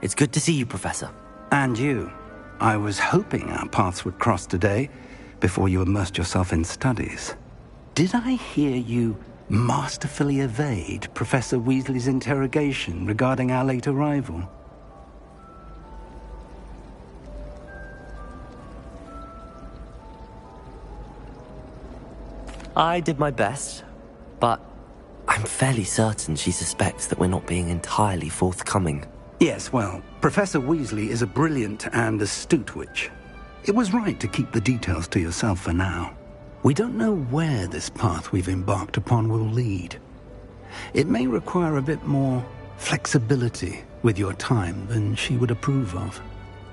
It's good to see you, Professor. And you. I was hoping our paths would cross today, before you immersed yourself in studies. Did I hear you masterfully evade Professor Weasley's interrogation regarding our late arrival? I did my best, but I'm fairly certain she suspects that we're not being entirely forthcoming. Yes, well, Professor Weasley is a brilliant and astute witch. It was right to keep the details to yourself for now. We don't know where this path we've embarked upon will lead. It may require a bit more flexibility with your time than she would approve of.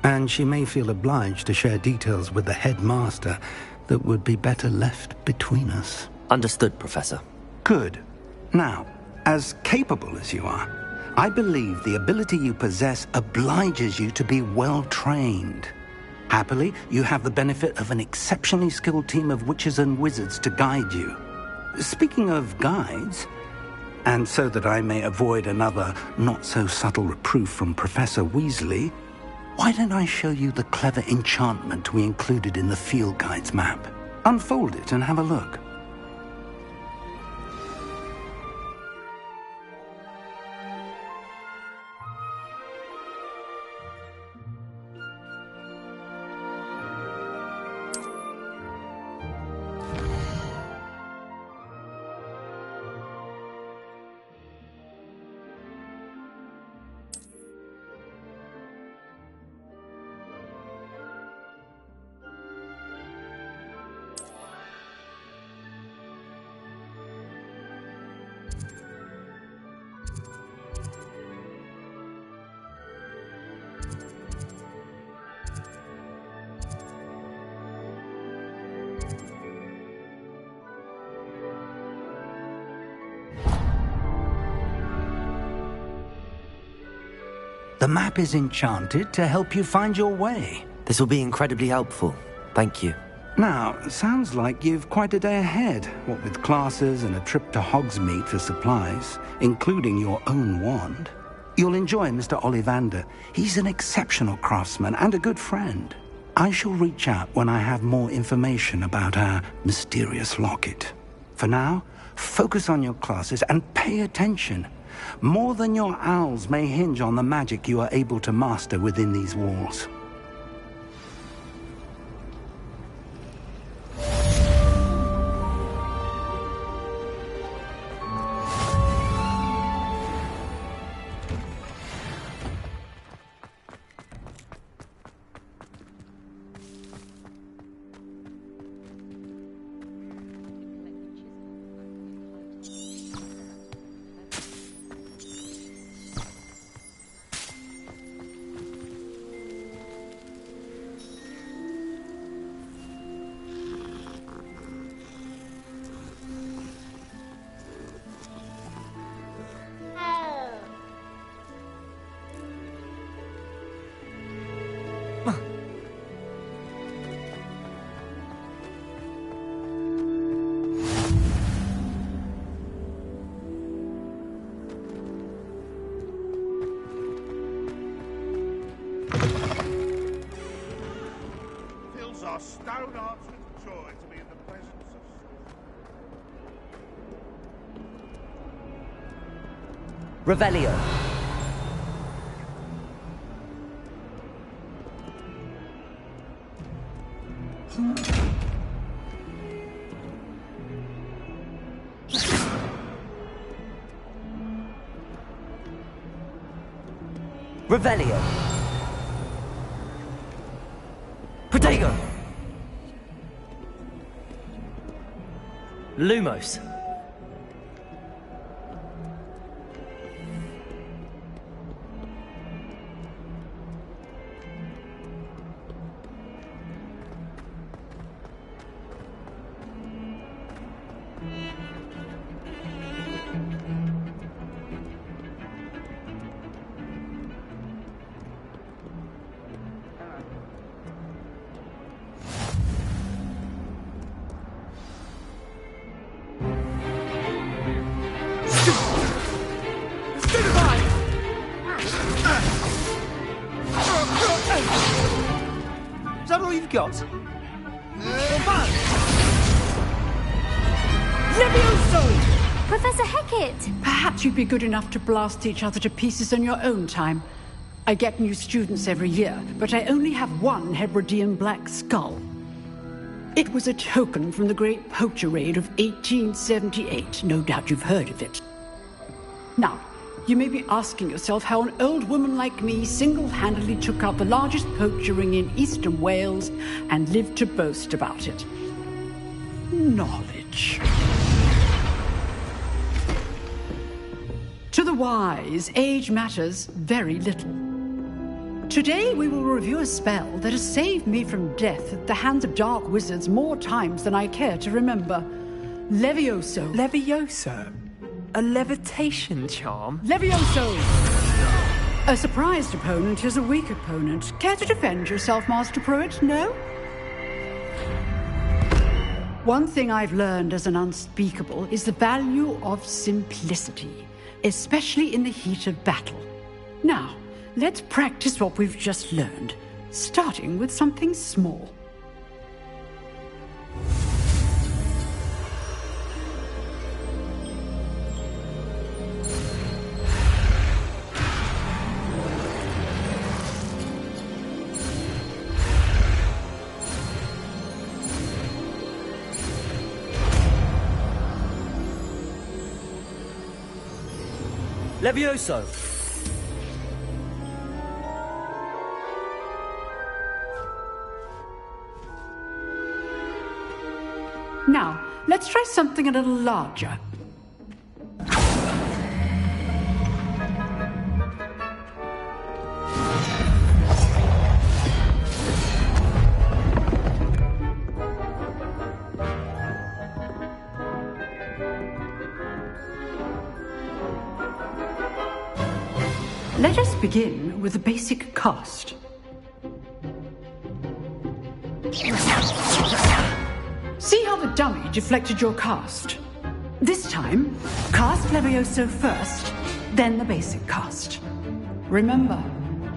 And she may feel obliged to share details with the headmaster that would be better left between us. Understood, Professor. Good. Now, as capable as you are, I believe the ability you possess obliges you to be well-trained. Happily, you have the benefit of an exceptionally skilled team of witches and wizards to guide you. Speaking of guides, and so that I may avoid another not-so-subtle reproof from Professor Weasley, why don't I show you the clever enchantment we included in the field guide's map? Unfold it and have a look. The map is enchanted to help you find your way. This will be incredibly helpful. Thank you. Now, sounds like you've quite a day ahead, what with classes and a trip to Hogsmeade for supplies, including your own wand. You'll enjoy Mr. Ollivander. He's an exceptional craftsman and a good friend. I shall reach out when I have more information about our mysterious locket. For now, focus on your classes and pay attention. More than your owls may hinge on the magic you are able to master within these walls. Stone hearts with joy to be in the presence of... Revelio. Revelio. Protego. Lumos. you've got? Levioso! Professor Hecat! Perhaps you'd be good enough to blast each other to pieces in your own time. I get new students every year, but I only have one Hebridean black skull. It was a token from the Great Poacher Raid of 1878. No doubt you've heard of it. Now, you may be asking yourself how an old woman like me single-handedly took out the largest poacher ring in eastern Wales and lived to boast about it. Knowledge. To the wise, age matters very little. Today we will review a spell that has saved me from death at the hands of dark wizards more times than I care to remember. Levioso. Levioso? A levitation charm? Levioso! A surprised opponent is a weak opponent. Care to defend yourself, Master Pruitt? No? One thing I've learned as an unspeakable is the value of simplicity, especially in the heat of battle. Now, let's practice what we've just learned, starting with something small. Levioso! Now, let's try something a little larger. Let us begin with the basic cast. See how the dummy deflected your cast? This time, cast Levioso first, then the basic cast. Remember,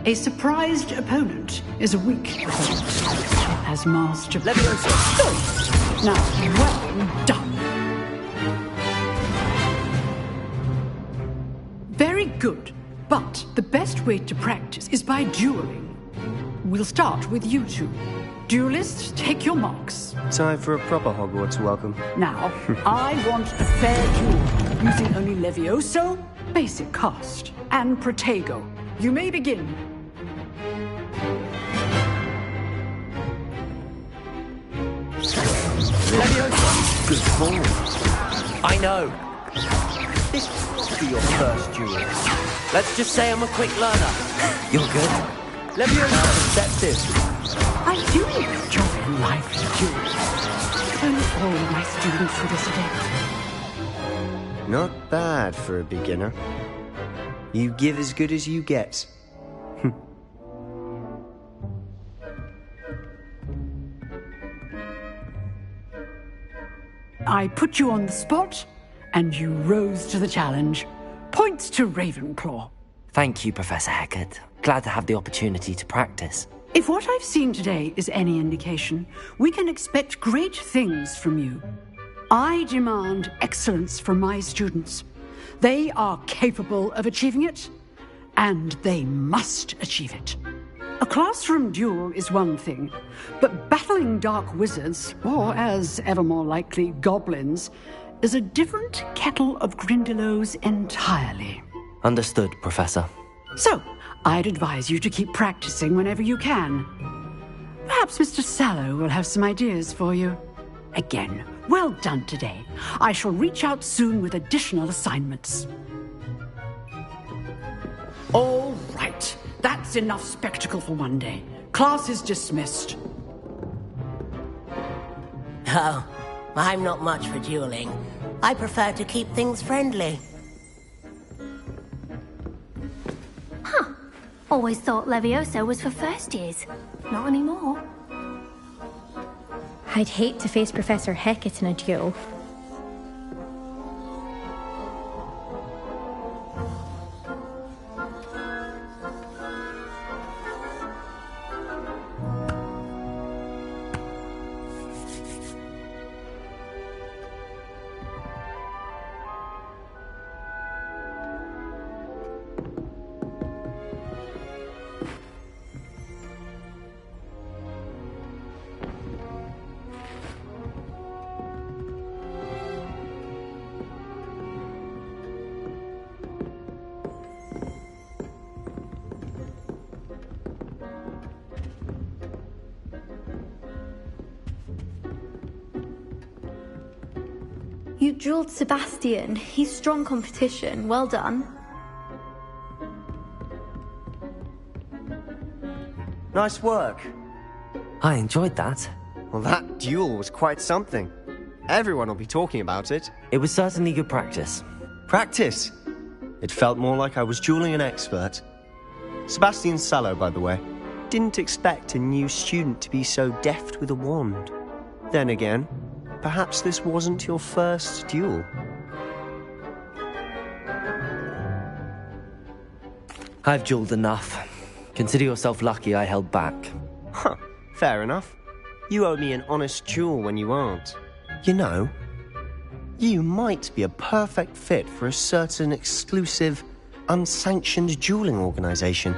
a surprised opponent is a weak opponent. As Master Levioso! Good. Now, well done. Very good. But the best way to practice is by dueling. We'll start with you two. Duelists, take your marks. Time for a proper Hogwarts welcome. Now, I want a fair duel, using only Levioso, basic cast, and Protego. You may begin. Levioso! Good call. I know. This will be your first duel. Let's just say I'm a quick learner. You're good. Levioso perceptive. I do enjoy lively duels. Only all my students for this day. Not bad for a beginner. You give as good as you get. I put you on the spot, and you rose to the challenge. Points to Ravenclaw. Thank you, Professor Hecat. Glad to have the opportunity to practice. If what I've seen today is any indication, we can expect great things from you. I demand excellence from my students. They are capable of achieving it, and they must achieve it. A classroom duel is one thing, but battling dark wizards, or as ever more likely, goblins, is a different kettle of Grindylows entirely. Understood, Professor. So, I'd advise you to keep practicing whenever you can. Perhaps Mr. Sallow will have some ideas for you. Again, well done today. I shall reach out soon with additional assignments. All right. That's enough spectacle for one day. Class is dismissed. Oh, I'm not much for dueling. I prefer to keep things friendly. Always thought Levioso was for first years. Not anymore. I'd hate to face Professor Hecat in a duel. You dueled Sebastian. He's strong competition. Well done. Nice work. I enjoyed that. Well, that duel was quite something. Everyone will be talking about it. It was certainly good practice. Practice? It felt more like I was dueling an expert. Sebastian Sallow, by the way. Didn't expect a new student to be so deft with a wand. Then again, perhaps this wasn't your first duel. I've dueled enough. Consider yourself lucky I held back. Huh, fair enough. You owe me an honest duel when you aren't. You know, you might be a perfect fit for a certain exclusive, unsanctioned dueling organization.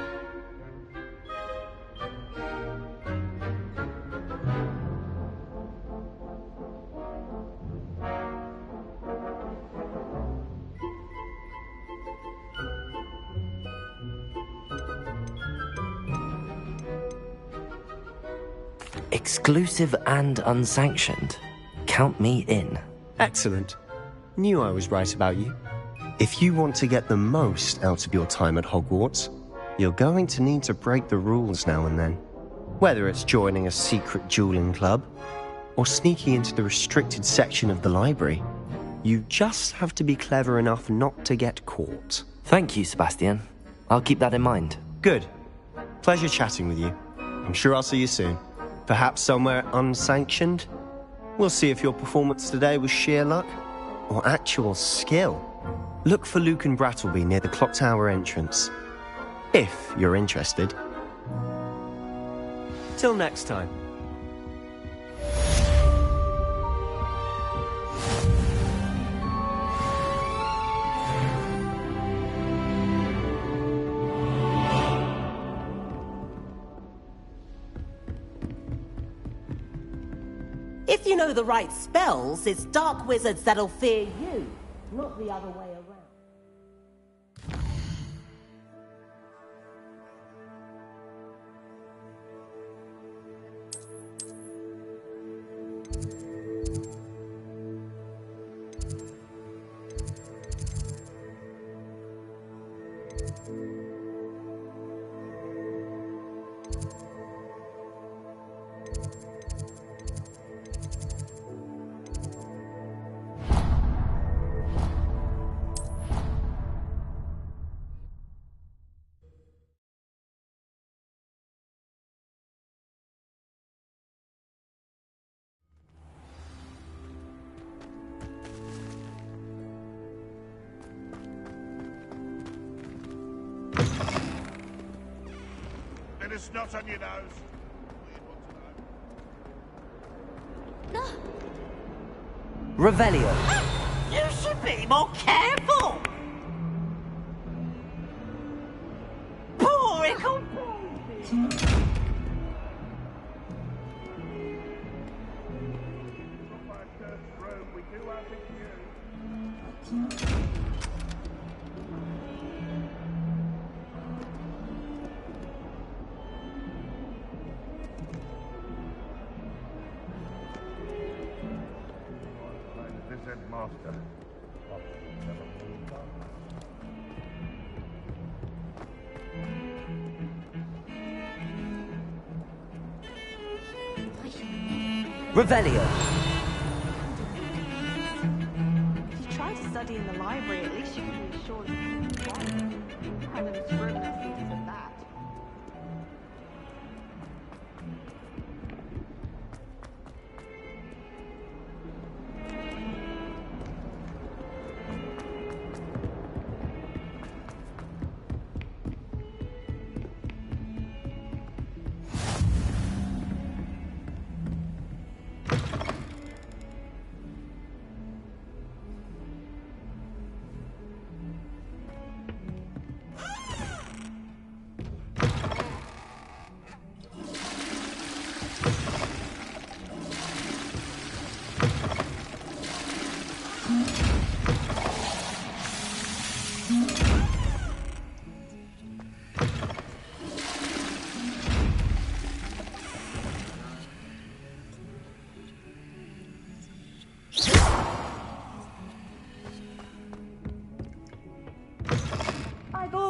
Exclusive and unsanctioned. Count me in. Excellent. Knew I was right about you. If you want to get the most out of your time at Hogwarts, you're going to need to break the rules now and then. Whether it's joining a secret dueling club, or sneaking into the restricted section of the library, you just have to be clever enough not to get caught. Thank you, Sebastian. I'll keep that in mind. Good. Pleasure chatting with you. I'm sure I'll see you soon. Perhaps somewhere unsanctioned? We'll see if your performance today was sheer luck or actual skill. Look for Lucan Brattleby near the Clock Tower entrance, if you're interested. Till next time. If you know the right spells, it's dark wizards that'll fear you, not the other way around. Bit of snot on your nose. Revelio. You should be more careful! Poor ickle We do have it here. Master. Revelio. If you try to study in the library, at least you can be assured of the right. Kind of scrivener's duties at that.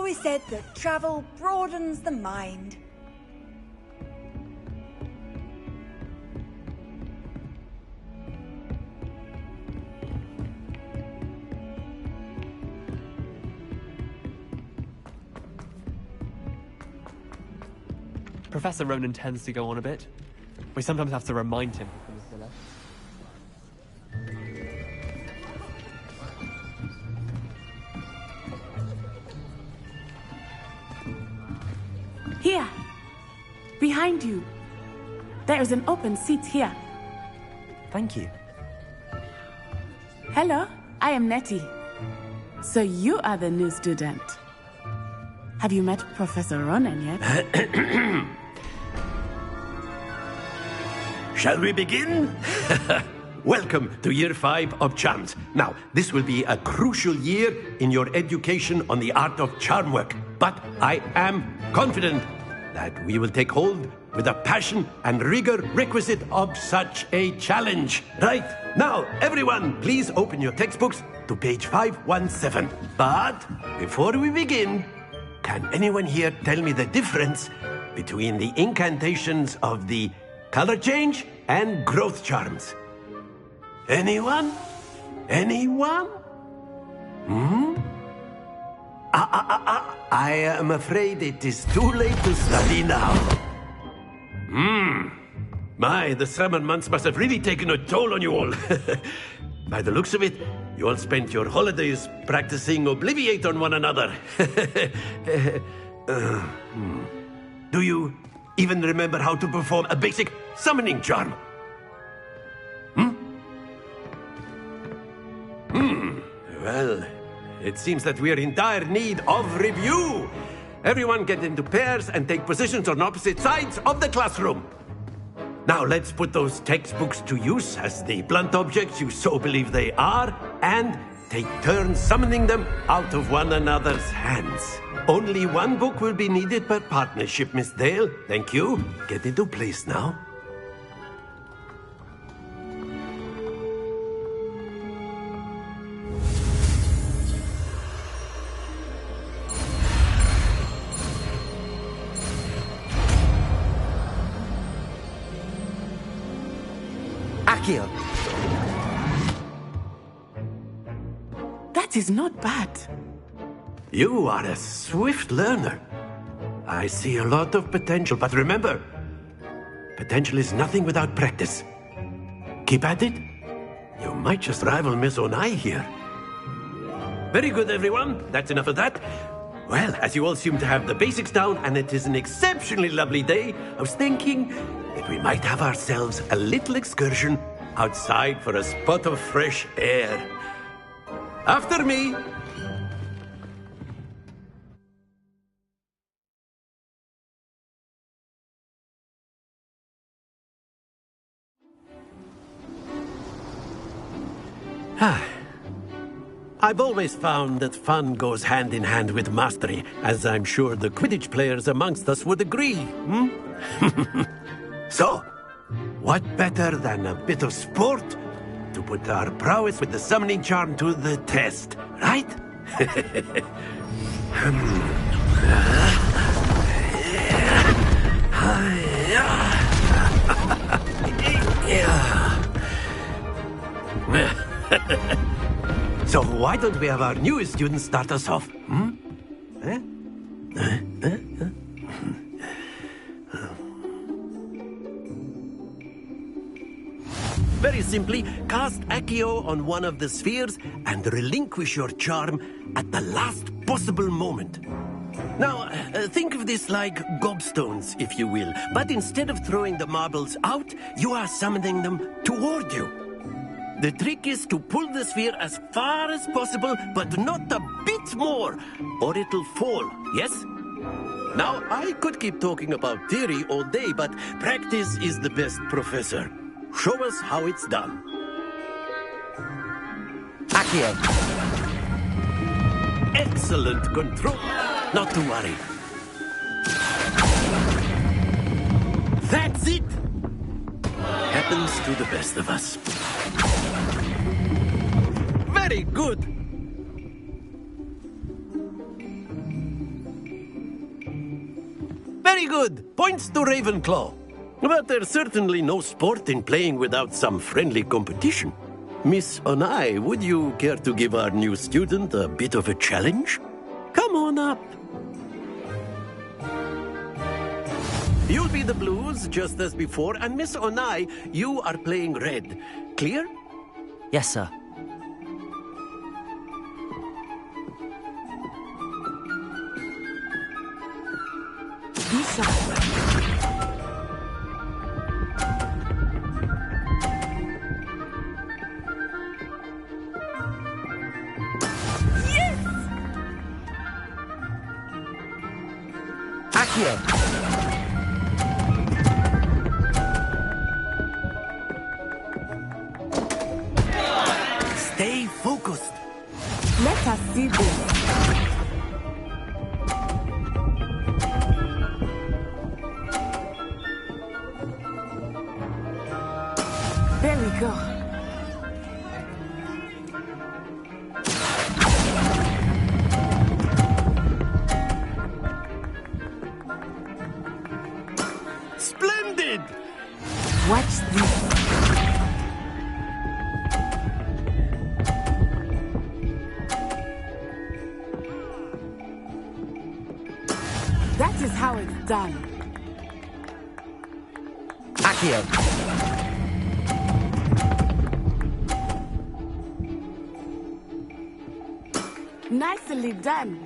always said that travel broadens the mind. Professor Ronan tends to go on a bit. We sometimes have to remind him. Here, behind you. There is an open seat here. Thank you. Hello, I am Nettie. So you are the new student. Have you met Professor Ronan yet? Shall we begin? Welcome to Year 5 of Charms. Now, this will be a crucial year in your education on the art of charm work. But I am confident that we will take hold with the passion and rigor requisite of such a challenge. Right, now, everyone, please open your textbooks to page 517. But before we begin, can anyone here tell me the difference between the incantations of the color change and growth charms? Anyone? Anyone? I am afraid it is too late to study now. My, the summer months must have really taken a toll on you all. By the looks of it, you all spent your holidays practicing Obliviate on one another. Do you even remember how to perform a basic summoning charm? Well, it seems that we are in dire need of review. Everyone get into pairs and take positions on opposite sides of the classroom. Now let's put those textbooks to use as the blunt objects you so believe they are, and take turns summoning them out of one another's hands. Only one book will be needed per partnership, Miss Dale. Thank you. Get into place now. Accio. That is not bad. You are a swift learner. I see a lot of potential, but remember, potential is nothing without practice. Keep at it. You might just rival Miss Onai here. Very good, everyone. That's enough of that. Well, as you all seem to have the basics down, and it is an exceptionally lovely day, I was thinking that we might have ourselves a little excursion outside for a spot of fresh air. After me. I've always found that fun goes hand in hand with mastery, as I'm sure the Quidditch players amongst us would agree. So, what better than a bit of sport to put our prowess with the summoning charm to the test, right? So why don't we have our newest student start us off? Very simply, cast Accio on one of the spheres and relinquish your charm at the last possible moment. Now, think of this like gobstones, if you will, but instead of throwing the marbles out, you are summoning them toward you. The trick is to pull the sphere as far as possible, but not a bit more, or it'll fall, yes? Now, I could keep talking about theory all day, but practice is the best professor. Show us how it's done. Accio. Excellent control. Not to worry. That's it. Happens to the best of us. Very good. Very good. Points to Ravenclaw. But there's certainly no sport in playing without some friendly competition. Miss Onai, would you care to give our new student a bit of a challenge? Come on up. You'll be the blues, just as before, and Miss Onai, you are playing red. Clear? Yes, sir. Accio! Stay focused. Let us see this. There we go. Splendid! Watch this. That is how it's done. Accio! Nicely done.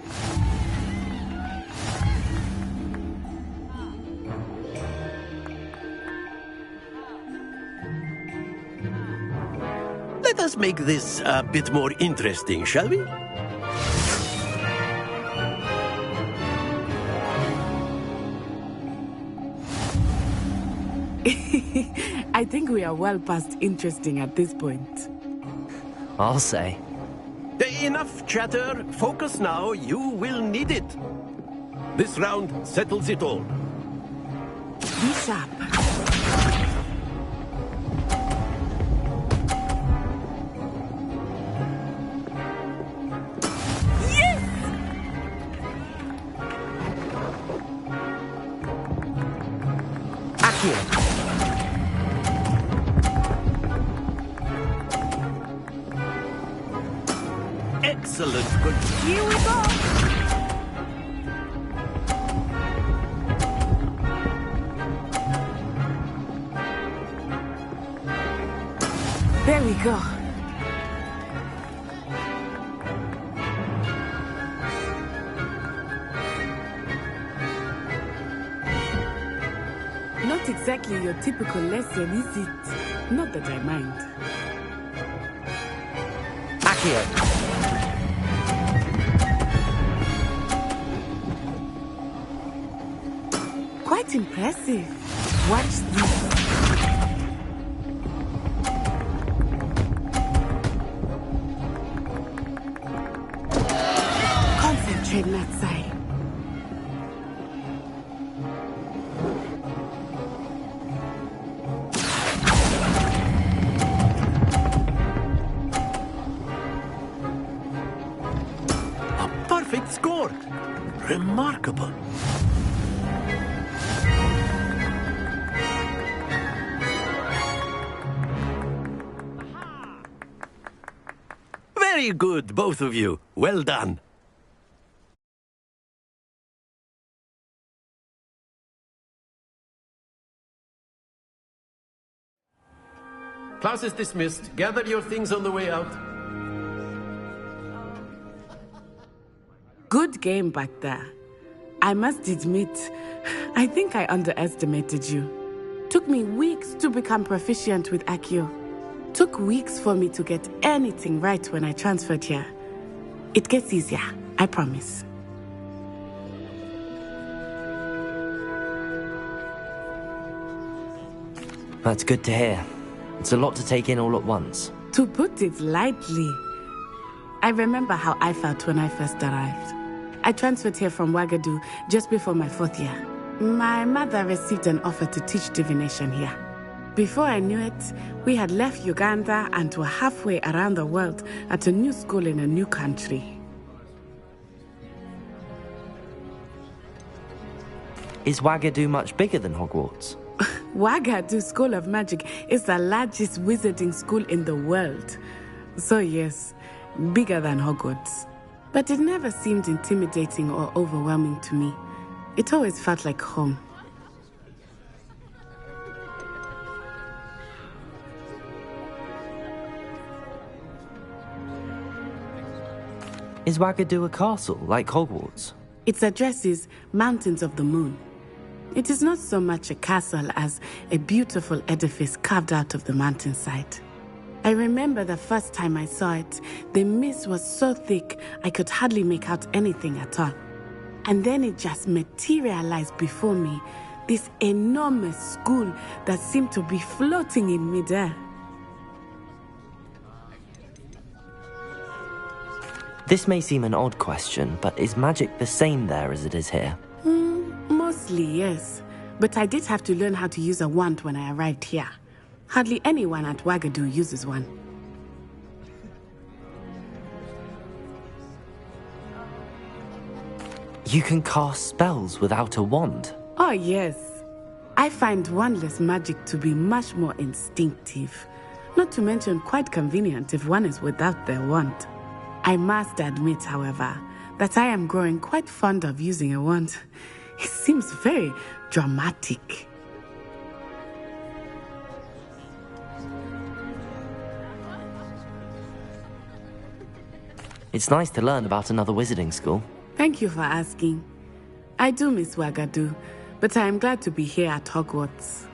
Let us make this a bit more interesting, shall we? I think we are well past interesting at this point. I'll say. Enough chatter. Focus now. You will need it. This round settles it all. Be sharp. Yes! Accio! Excellent. Good. Here we go. There we go. Not exactly your typical lesson, is it? Not that I mind. Accio! Quite impressive. Watch this. Concentrate, Natsai. A perfect score. Remarkable. Very good, both of you. Well done. Class is dismissed. Gather your things on the way out. Good game back there. I must admit, I think I underestimated you. Took me weeks to become proficient with Accio. Took weeks for me to get anything right when I transferred here. It gets easier, I promise. That's good to hear. It's a lot to take in all at once. To put it lightly, I remember how I felt when I first arrived. I transferred here from Wagadu just before my 4th year. My mother received an offer to teach divination here. Before I knew it, we had left Uganda and were halfway around the world at a new school in a new country. Is Wagadu much bigger than Hogwarts? Wagadu School of Magic is the largest wizarding school in the world. So yes, bigger than Hogwarts. But it never seemed intimidating or overwhelming to me. It always felt like home. Is Wagadu a castle, like Hogwarts? Its address is Mountains of the Moon. It is not so much a castle as a beautiful edifice carved out of the mountainside. I remember the first time I saw it, the mist was so thick I could hardly make out anything at all. And then it just materialized before me, this enormous school that seemed to be floating in midair. This may seem an odd question, but is magic the same there as it is here? Mostly, yes. But I did have to learn how to use a wand when I arrived here. Hardly anyone at Wagadu uses one. You can cast spells without a wand? Oh, yes. I find wandless magic to be much more instinctive. Not to mention quite convenient if one is without their wand. I must admit, however, that I am growing quite fond of using a wand. It seems very dramatic. It's nice to learn about another wizarding school. Thank you for asking. I do miss Wagadu, but I am glad to be here at Hogwarts.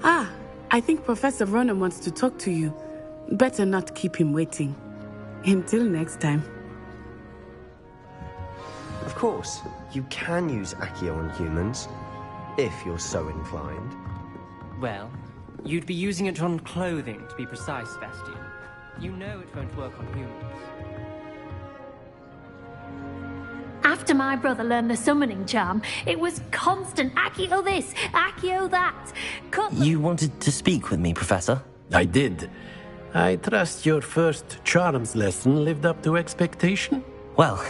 Ah, I think Professor Ronen wants to talk to you. Better not keep him waiting. Until next time. Of course, you can use Accio on humans, if you're so inclined. Well, you'd be using it on clothing, to be precise, Sebastian. You know it won't work on humans. After my brother learned the summoning charm, it was constant Accio this, Accio that. You wanted to speak with me, Professor? I did. I trust your first charms lesson lived up to expectation? Well,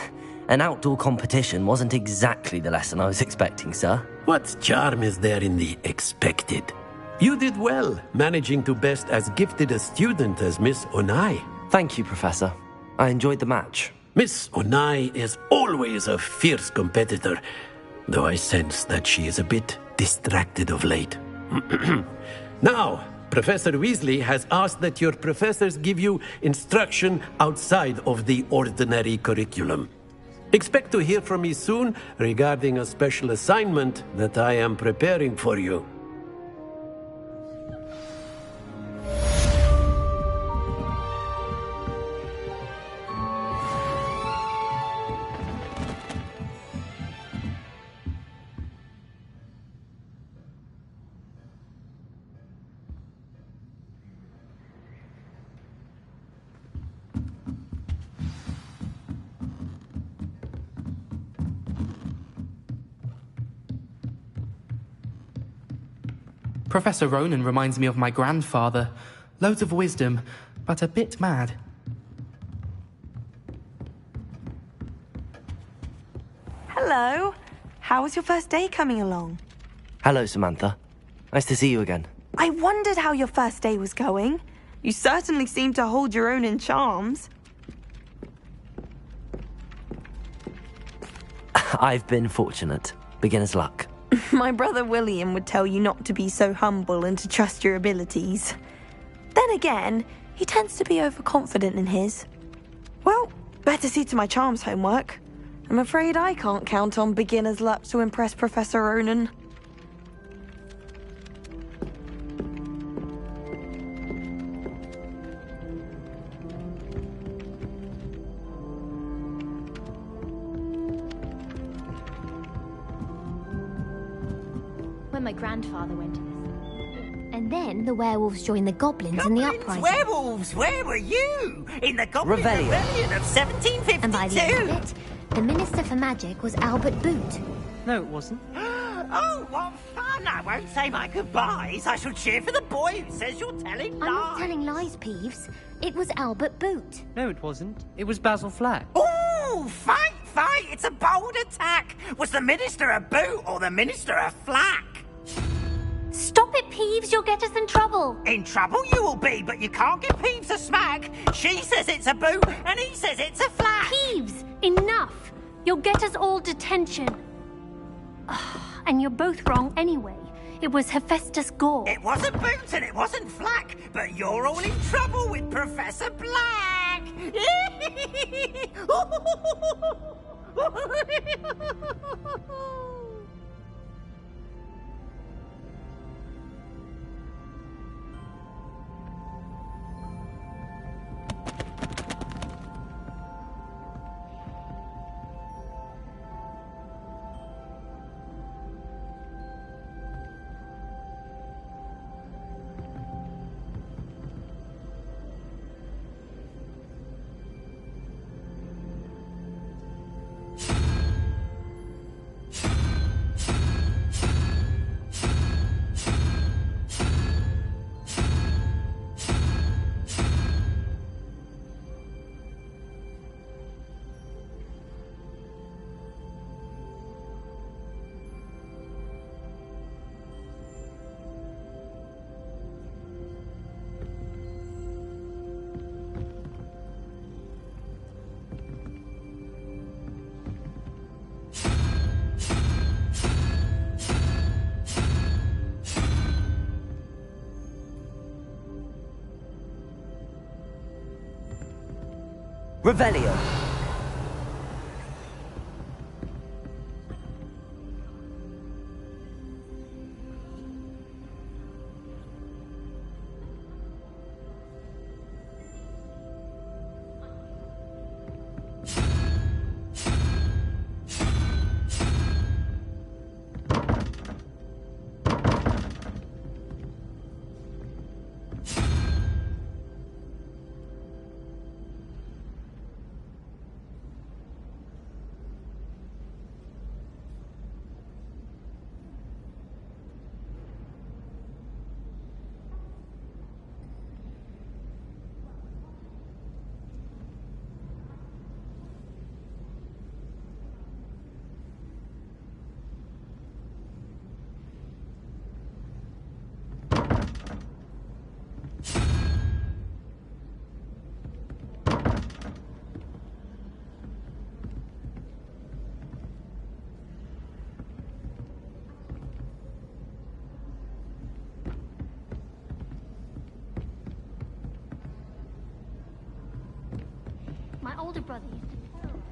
an outdoor competition wasn't exactly the lesson I was expecting, sir. What charm is there in the expected? You did well, managing to best as gifted a student as Miss Onai. Thank you, Professor. I enjoyed the match. Miss Onai is always a fierce competitor, though I sense that she is a bit distracted of late. Now, Professor Weasley has asked that your professors give you instruction outside of the ordinary curriculum. Expect to hear from me soon regarding a special assignment that I am preparing for you. Professor Ronen reminds me of my grandfather. Loads of wisdom, but a bit mad. Hello. How was your first day coming along? Hello, Samantha. Nice to see you again. I wondered how your first day was going. You certainly seem to hold your own in charms. I've been fortunate. Beginner's luck. My brother William would tell you not to be so humble and to trust your abilities. Then again, he tends to be overconfident in his. Well, better see to my charms homework. I'm afraid I can't count on beginner's luck to impress Professor Ronen. When my grandfather went to this. And then the werewolves joined the goblins in the uprising. Werewolves, where were you? In the Goblin Rebellion. Rebellion of 1752. And by the end of it, the Minister for Magic was Albert Boot. No, it wasn't. Oh, what fun! I won't say my goodbyes. I shall cheer for the boy who says you're telling lies. I'm not telling lies, Peeves. It was Albert Boot. No, it wasn't. It was Basil Flack. Oh, fight fight. It's a bold attack. Was the Minister a boot or the Minister a flack? Stop it, Peeves. You'll get us in trouble. In trouble you will be, but you can't give Peeves a smack. She says it's a boot, and he says it's a flack. Peeves, enough. You'll get us all detention. And you're both wrong anyway. It was Hephaestus Gore. It wasn't boot and it wasn't flack, but you're all in trouble with Professor Black. Revelio. My older brother used to tell me.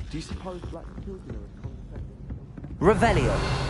Do you suppose black children are as condescending? Revelio.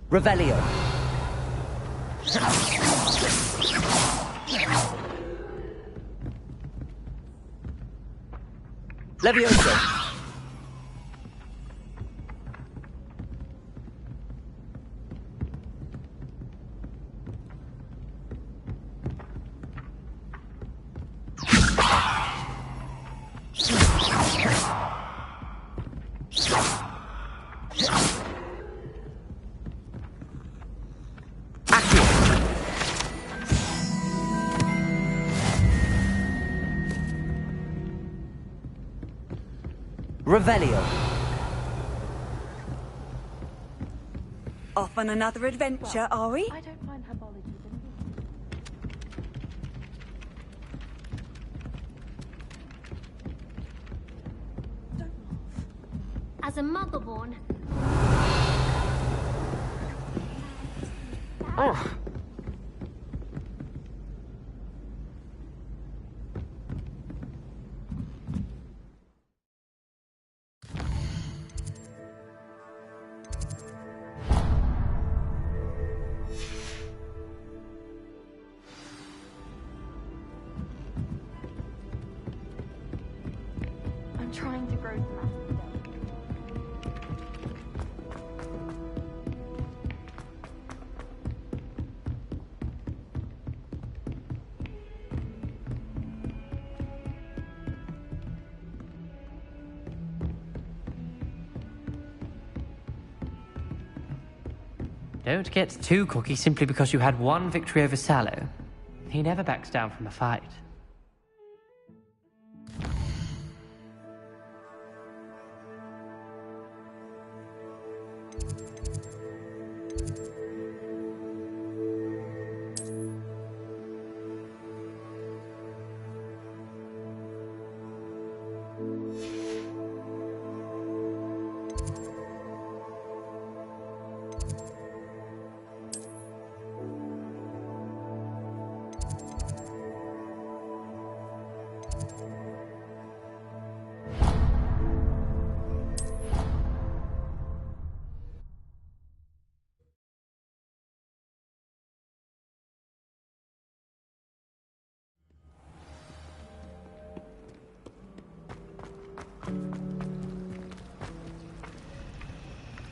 Revelio. Levioso. Revelio. Off on another adventure, are we? I don't find herbology As a motherborn. Oh. I'm trying to grow fast. Don't get too cocky simply because you had one victory over Sallow. He never backs down from a fight.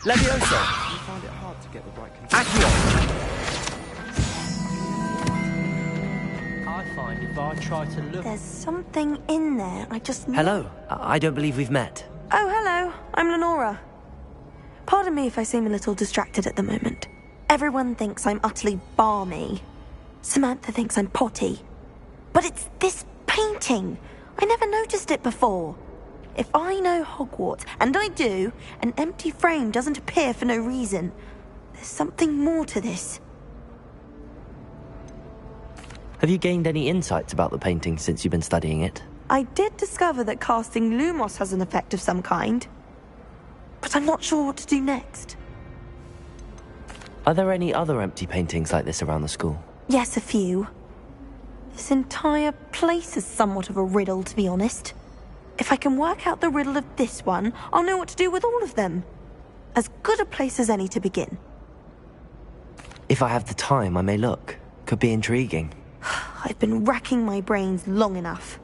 Levioso. You find it hard to get the right Accio. I find if I try to look... There's something in there. I just... Hello. I don't believe we've met. Oh, hello. I'm Lenora. Pardon me if I seem a little distracted at the moment. Everyone thinks I'm utterly balmy. Samantha thinks I'm potty. But it's this painting. I never noticed it before. If I know Hogwarts, and I do, an empty frame doesn't appear for no reason. There's something more to this. Have you gained any insights about the painting since you've been studying it? I did discover that casting Lumos has an effect of some kind. But I'm not sure what to do next. Are there any other empty paintings like this around the school? Yes, a few. This entire place is somewhat of a riddle, to be honest. If I can work out the riddle of this one, I'll know what to do with all of them. As good a place as any to begin. If I have the time, I may look. Could be intriguing. I've been racking my brains long enough.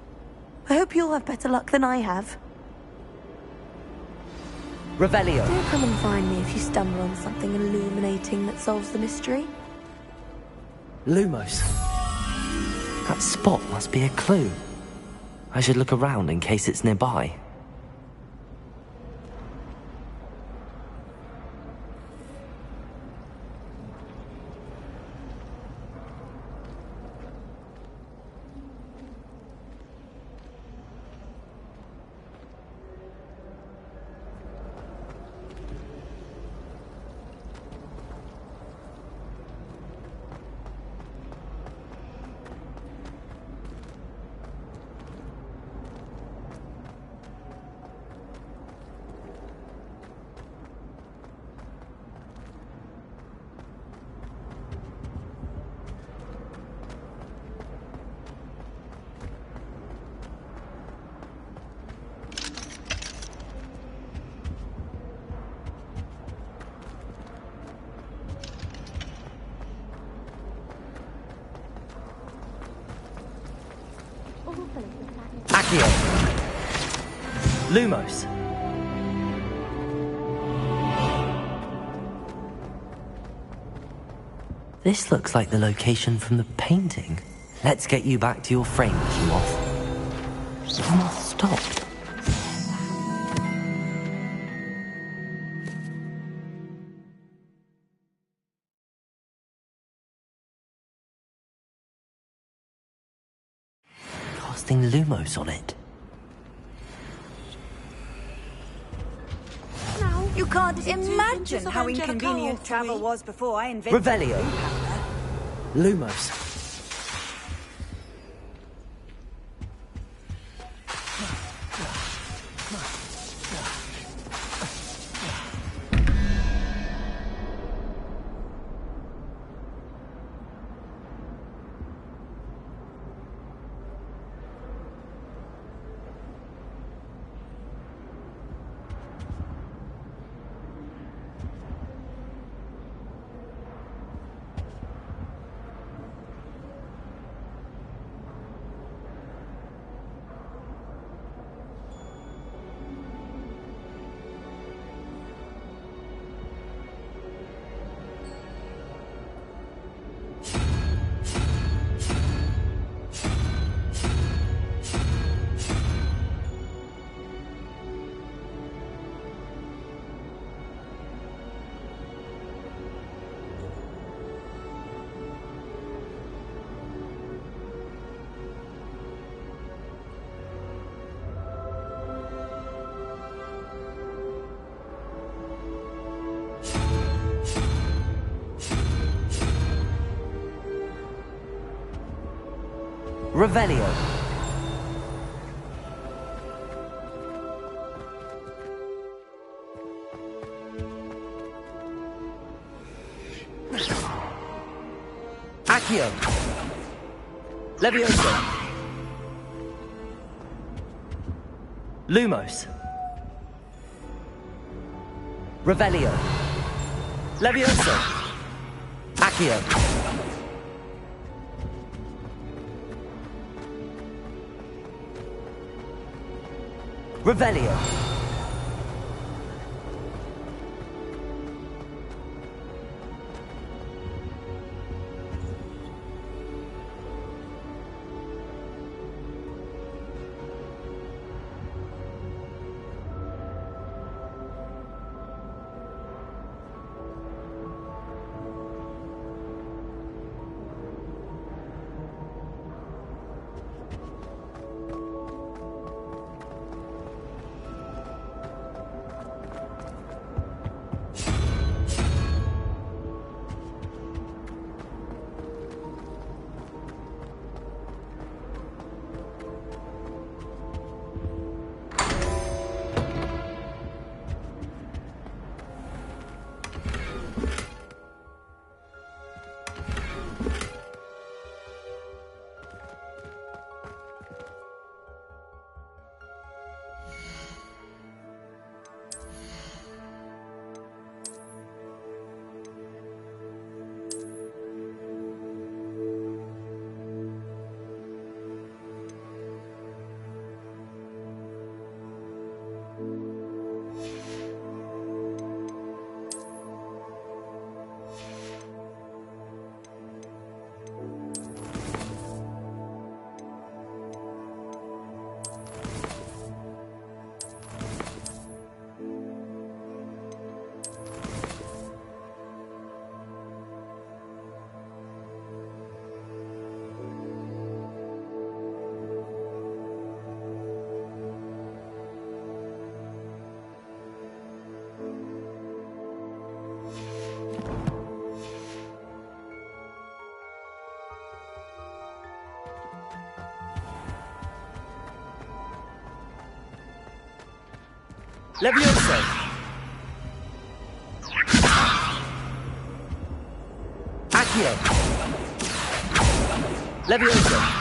I hope you'll have better luck than I have. Revelio. Do come and find me if you stumble on something illuminating that solves the mystery. Lumos. That spot must be a clue. I should look around in case it's nearby. Accio. Lumos. This looks like the location from the painting. Let's get you back to your frame, Moth. The moth stopped. Casting Lumos on it. You can't imagine how inconvenient travel was before I invented Revelio. Lumos. Revelio. Accio. Levioso. Lumos. Revelio. Levioso. Accio. Revelio. Levioso. Accio. Levioso.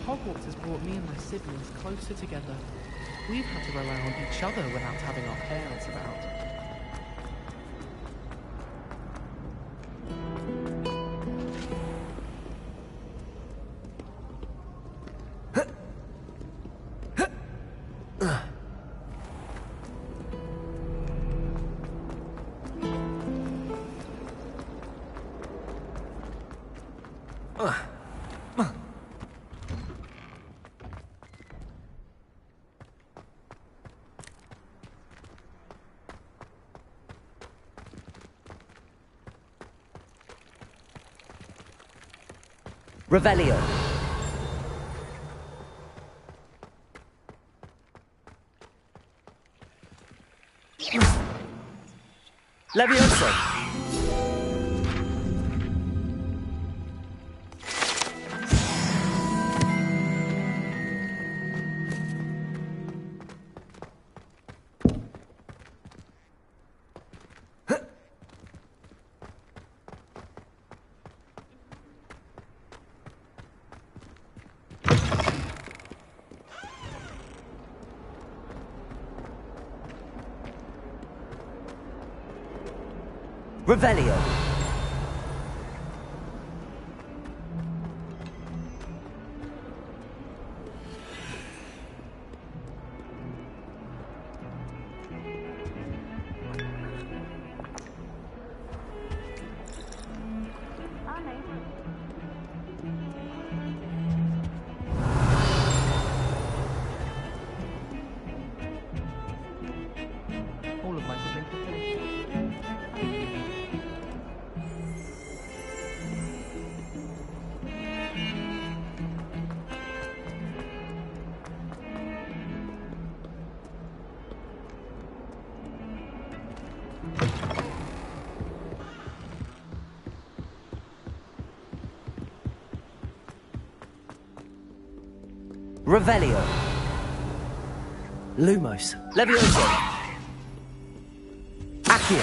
Hogwarts has brought me and my siblings closer together. We've had to rely on each other without having our parents about. Revelio. Levioso. Revelio. All of my siblings are finished. Revelio. Lumos. Levioso. Accio.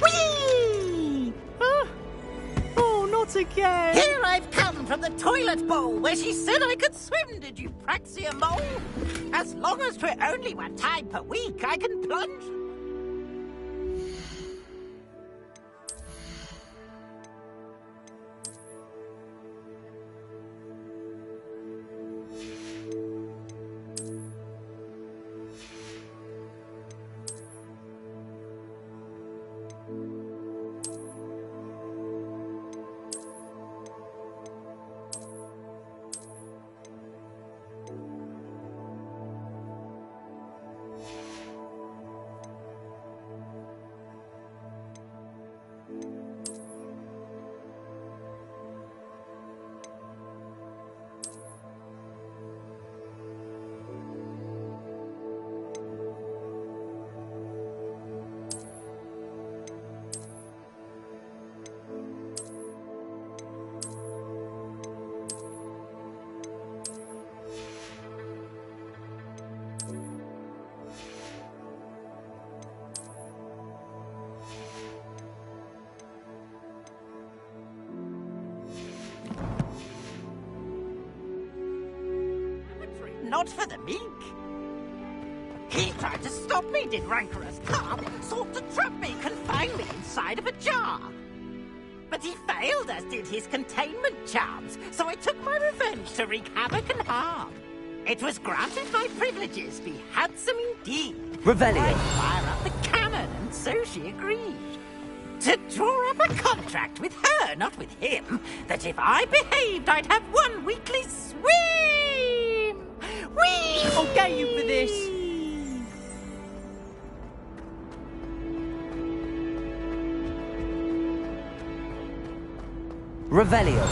Whee! Oh, not again! Here I've come from the toilet bowl where she said I could swim, did you praxia mole? As long as 'twere only 1 time per week, I can plunge. Not for the meek. He tried to stop me, did rancorous carp, sought to trap me, confine me inside of a jar. But he failed, as did his containment charms, so I took my revenge to wreak havoc and harm. It was granted my privileges be handsome indeed. Revelio. I'd fire up the cannon, and so she agreed. To draw up a contract with her, not with him, that if I behaved, I'd have 1 weekly swim. Whee! I'll get you for this. Revelio.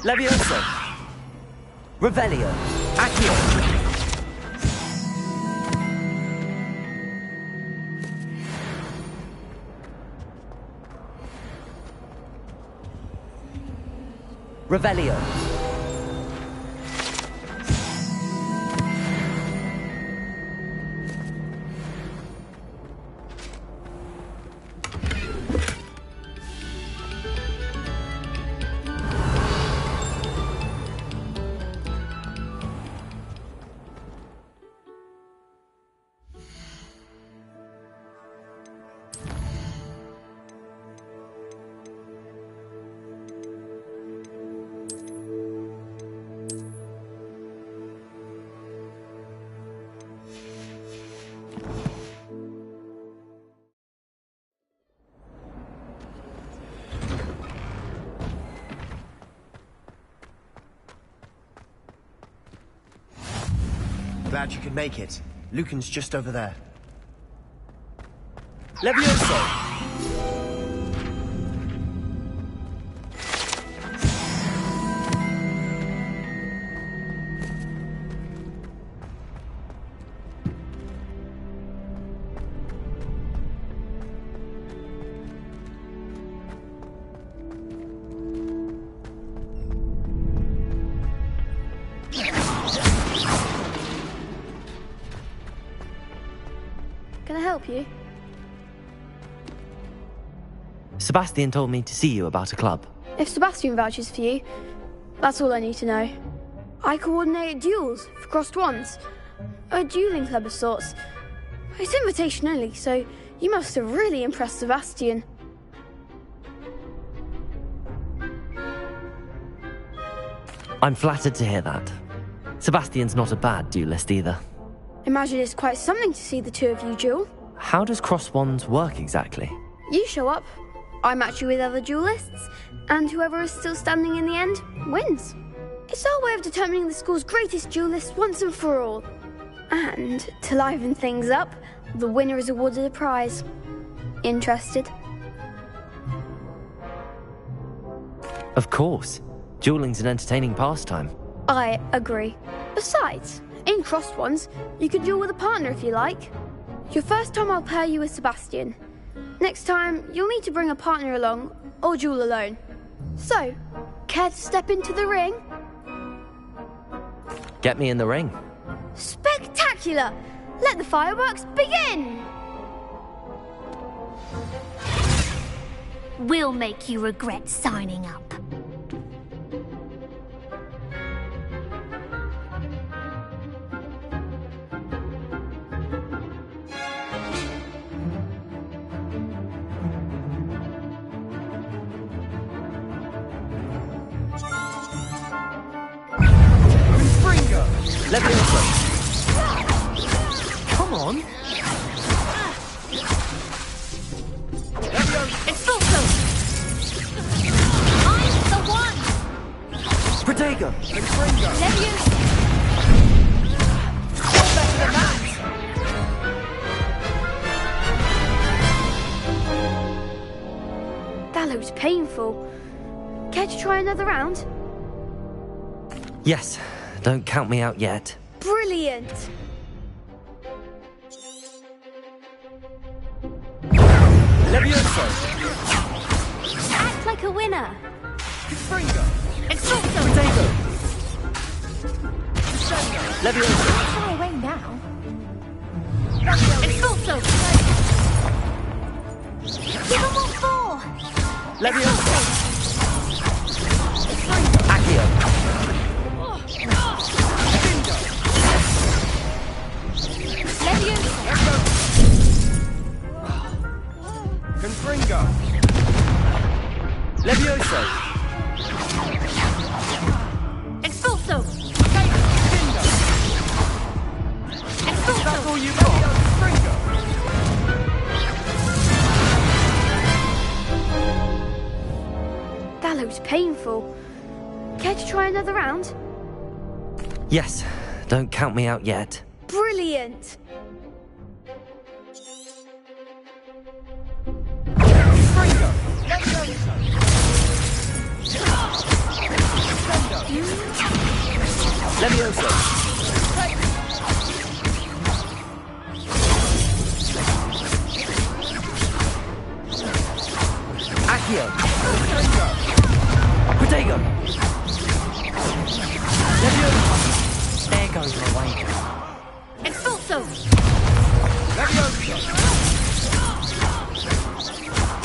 Levioso. Revelio. Accio. Revelio. Glad you could make it. Lucan's just over there. Levioso! Can I help you? Sebastian told me to see you about a club. If Sebastian vouches for you, that's all I need to know. I coordinate duels for crossed wands. A dueling club of sorts. It's invitation only, so you must have really impressed Sebastian. I'm flattered to hear that. Sebastian's not a bad duelist either. Imagine it's quite something to see the two of you duel. How does cross wands work exactly? You show up, I match you with other duelists, and whoever is still standing in the end wins. It's our way of determining the school's greatest duelist once and for all. And to liven things up, the winner is awarded a prize. Interested? Of course. Dueling's an entertaining pastime. I agree. Besides, in crossed ones, you can duel with a partner if you like. Your first time I'll pair you with Sebastian. Next time, you'll need to bring a partner along, or duel alone. So, care to step into the ring? Get me in the ring. Spectacular! Let the fireworks begin! We'll make you regret signing up. Levioso! Come on! Expulso! I'm the one! Protego! Levioso! Better than that! That looks painful. Care to try another round? Yes. Don't count me out yet. Brilliant! Levioso! Act like a winner! Confringo! Expulso! Protego! Levioso! Far away now. Expulso! Give them all four! Levioso! Accio! Confringo! Levioso! Expulso! Expulso! That's all you got? Confringo! That looks painful. Care to try another round? Yes. Don't count me out yet. Brilliant! Levioso! Accio! Protego! Levioso! There goes my way. Expulso! Levioso!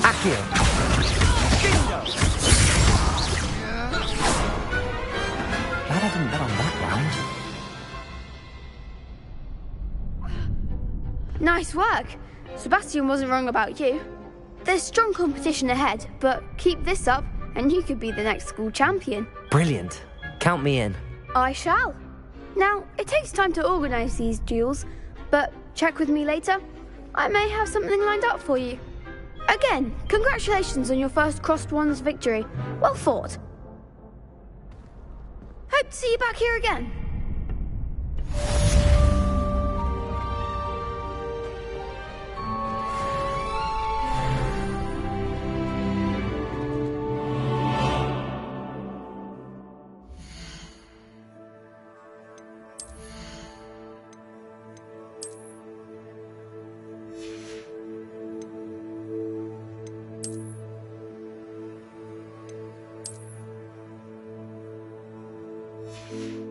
Accio! Glad I didn't bet on that round. Nice work. Sebastian wasn't wrong about you. There's strong competition ahead, but keep this up and you could be the next school champion. Brilliant. Count me in. I shall. Now, it takes time to organise these duels, but check with me later. I may have something lined up for you. Again, congratulations on your first Crossed Wands victory. Well fought. Hope to see you back here again. you.